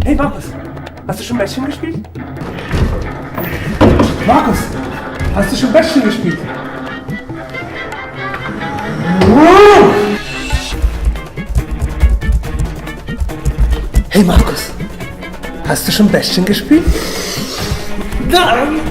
Hey Markus, hast du schon Bastion gespielt? Markus, hast du schon Bastion gespielt? Hey Markus, hast du schon Bastion gespielt? Nein!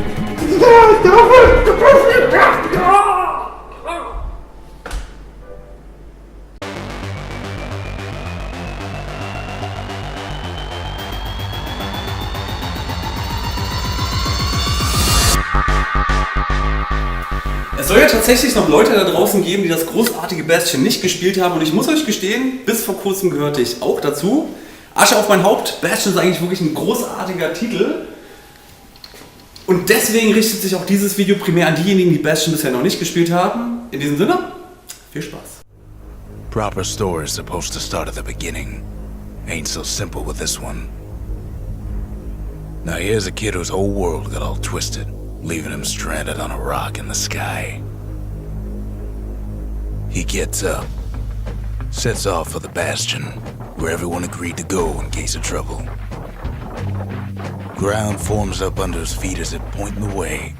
Es soll ja tatsächlich noch Leute da draußen geben, die das großartige Bastion nicht gespielt haben, und ich muss euch gestehen, bis vor kurzem gehörte ich auch dazu. Asche auf mein Haupt, Bastion ist eigentlich wirklich ein großartiger Titel. Und deswegen richtet sich auch dieses Video primär an diejenigen, die Bastion bisher noch nicht gespielt haben. In diesem Sinne, viel Spaß. Proper story is supposed to start at the beginning. Ain't so simple with this one. Now here's a kid whose whole world got all twisted, leaving him stranded on a rock in the sky. He gets up, sets off for the Bastion, where everyone agreed to go in case of trouble. Ground forms up under his feet as it pointing the way.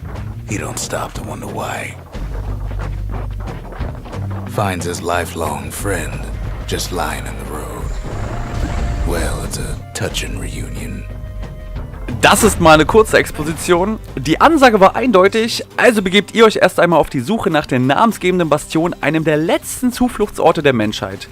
He don't stop to wonder why. Finds his lifelong friend just lying in the road. Well, it's a touching reunion. Das ist mal eine kurze Exposition. Die Ansage war eindeutig, also begebt ihr euch erst einmal auf die Suche nach der namensgebenden Bastion, einem der letzten Zufluchtsorte der Menschheit.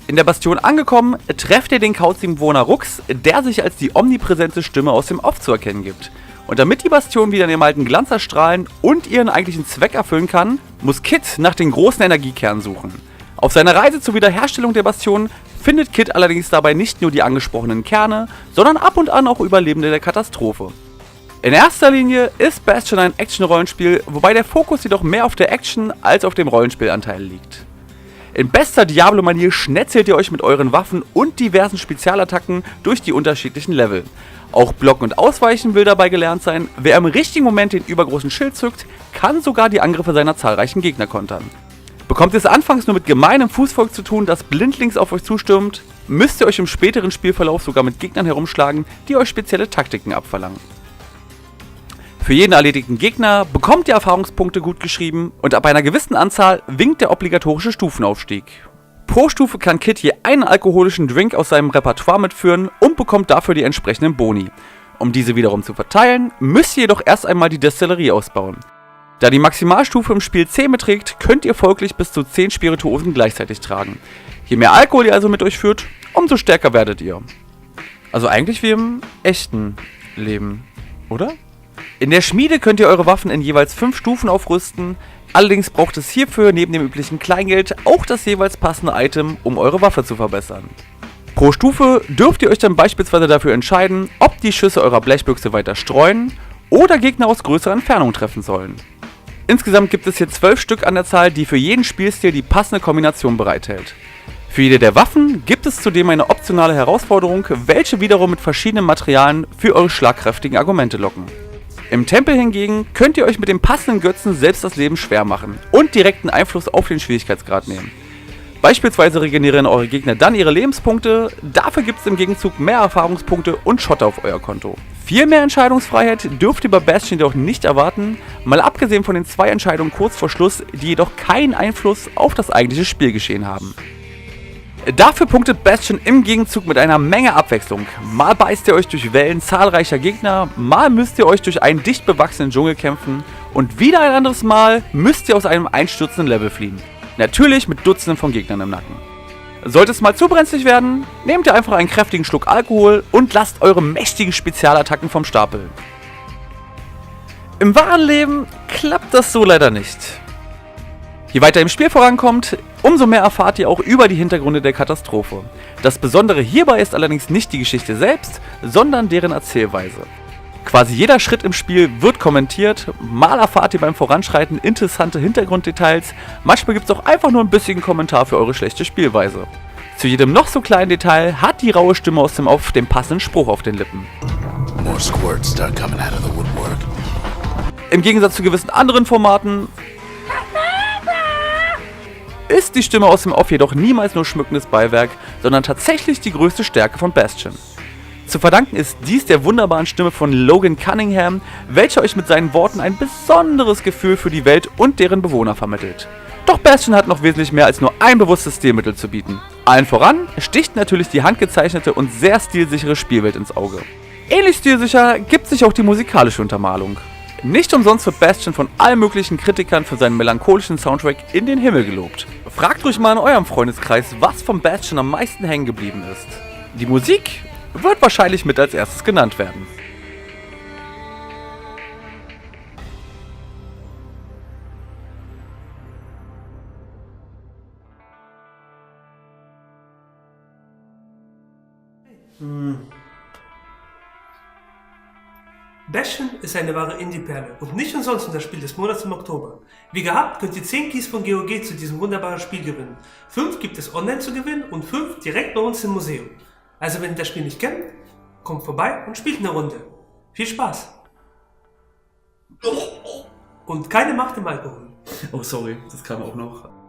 In der Bastion angekommen, trefft ihr den Kauzim-Bewohner Rux, der sich als die omnipräsente Stimme aus dem Off zu erkennen gibt. Und damit die Bastion wieder in ihrem alten Glanz erstrahlen und ihren eigentlichen Zweck erfüllen kann, muss Kit nach den großen Energiekernen suchen. Auf seiner Reise zur Wiederherstellung der Bastion findet Kit allerdings dabei nicht nur die angesprochenen Kerne, sondern ab und an auch Überlebende der Katastrophe. In erster Linie ist Bastion ein Action-Rollenspiel, wobei der Fokus jedoch mehr auf der Action als auf dem Rollenspielanteil liegt. In bester Diablo-Manier schnetzelt ihr euch mit euren Waffen und diversen Spezialattacken durch die unterschiedlichen Level. Auch Blocken und Ausweichen will dabei gelernt sein. Wer im richtigen Moment den übergroßen Schild zückt, kann sogar die Angriffe seiner zahlreichen Gegner kontern. Bekommt ihr es anfangs nur mit gemeinem Fußvolk zu tun, das blindlings auf euch zustürmt, müsst ihr euch im späteren Spielverlauf sogar mit Gegnern herumschlagen, die euch spezielle Taktiken abverlangen. Für jeden erledigten Gegner bekommt ihr Erfahrungspunkte gut geschrieben und ab einer gewissen Anzahl winkt der obligatorische Stufenaufstieg. Pro Stufe kann Kit je einen alkoholischen Drink aus seinem Repertoire mitführen und bekommt dafür die entsprechenden Boni. Um diese wiederum zu verteilen, müsst ihr jedoch erst einmal die Destillerie ausbauen. Da die Maximalstufe im Spiel 10 beträgt, könnt ihr folglich bis zu 10 Spirituosen gleichzeitig tragen. Je mehr Alkohol ihr also mit euch führt, umso stärker werdet ihr. Also eigentlich wie im echten Leben, oder? In der Schmiede könnt ihr eure Waffen in jeweils 5 Stufen aufrüsten, allerdings braucht es hierfür neben dem üblichen Kleingeld auch das jeweils passende Item, um eure Waffe zu verbessern. Pro Stufe dürft ihr euch dann beispielsweise dafür entscheiden, ob die Schüsse eurer Blechbüchse weiter streuen oder Gegner aus größerer Entfernung treffen sollen. Insgesamt gibt es hier 12 Stück an der Zahl, die für jeden Spielstil die passende Kombination bereithält. Für jede der Waffen gibt es zudem eine optionale Herausforderung, welche wiederum mit verschiedenen Materialien für eure schlagkräftigen Argumente locken. Im Tempel hingegen könnt ihr euch mit dem passenden Götzen selbst das Leben schwer machen und direkten Einfluss auf den Schwierigkeitsgrad nehmen. Beispielsweise regenerieren eure Gegner dann ihre Lebenspunkte, dafür gibt es im Gegenzug mehr Erfahrungspunkte und Schotter auf euer Konto. Viel mehr Entscheidungsfreiheit dürft ihr bei Bastion jedoch nicht erwarten, mal abgesehen von den 2 Entscheidungen kurz vor Schluss, die jedoch keinen Einfluss auf das eigentliche Spielgeschehen haben. Dafür punktet Bastion im Gegenzug mit einer Menge Abwechslung. Mal beißt ihr euch durch Wellen zahlreicher Gegner, mal müsst ihr euch durch einen dicht bewachsenen Dschungel kämpfen und wieder ein anderes Mal müsst ihr aus einem einstürzenden Level fliehen. Natürlich mit Dutzenden von Gegnern im Nacken. Sollte es mal zu brenzlig werden, nehmt ihr einfach einen kräftigen Schluck Alkohol und lasst eure mächtigen Spezialattacken vom Stapel. Im wahren Leben klappt das so leider nicht. Je weiter im Spiel vorankommt, umso mehr erfahrt ihr auch über die Hintergründe der Katastrophe. Das Besondere hierbei ist allerdings nicht die Geschichte selbst, sondern deren Erzählweise. Quasi jeder Schritt im Spiel wird kommentiert, mal erfahrt ihr beim Voranschreiten interessante Hintergrunddetails, manchmal gibt es auch einfach nur ein bisschen Kommentar für eure schlechte Spielweise. Zu jedem noch so kleinen Detail hat die raue Stimme aus dem Off den passenden Spruch auf den Lippen. More squirts start coming out of the woodwork. Im Gegensatz zu gewissen anderen Formaten ist die Stimme aus dem Off jedoch niemals nur schmückendes Beiwerk, sondern tatsächlich die größte Stärke von Bastion. Zu verdanken ist dies der wunderbaren Stimme von Logan Cunningham, welcher euch mit seinen Worten ein besonderes Gefühl für die Welt und deren Bewohner vermittelt. Doch Bastion hat noch wesentlich mehr als nur ein bewusstes Stilmittel zu bieten. Allen voran sticht natürlich die handgezeichnete und sehr stilsichere Spielwelt ins Auge. Ähnlich stilsicher gibt sich auch die musikalische Untermalung. Nicht umsonst wird Bastion von allen möglichen Kritikern für seinen melancholischen Soundtrack in den Himmel gelobt. Fragt ruhig mal in eurem Freundeskreis, was vom Bastion am meisten hängen geblieben ist. Die Musik wird wahrscheinlich mit als erstes genannt werden. Bastion ist eine wahre Indie-Perle und nicht umsonst unser Spiel des Monats im Oktober. Wie gehabt könnt ihr 10 Keys von GOG zu diesem wunderbaren Spiel gewinnen. 5 gibt es online zu gewinnen und 5 direkt bei uns im Museum. Also wenn ihr das Spiel nicht kennt, kommt vorbei und spielt eine Runde. Viel Spaß! Und keine Macht im Alkohol. Oh, sorry, das kam auch noch.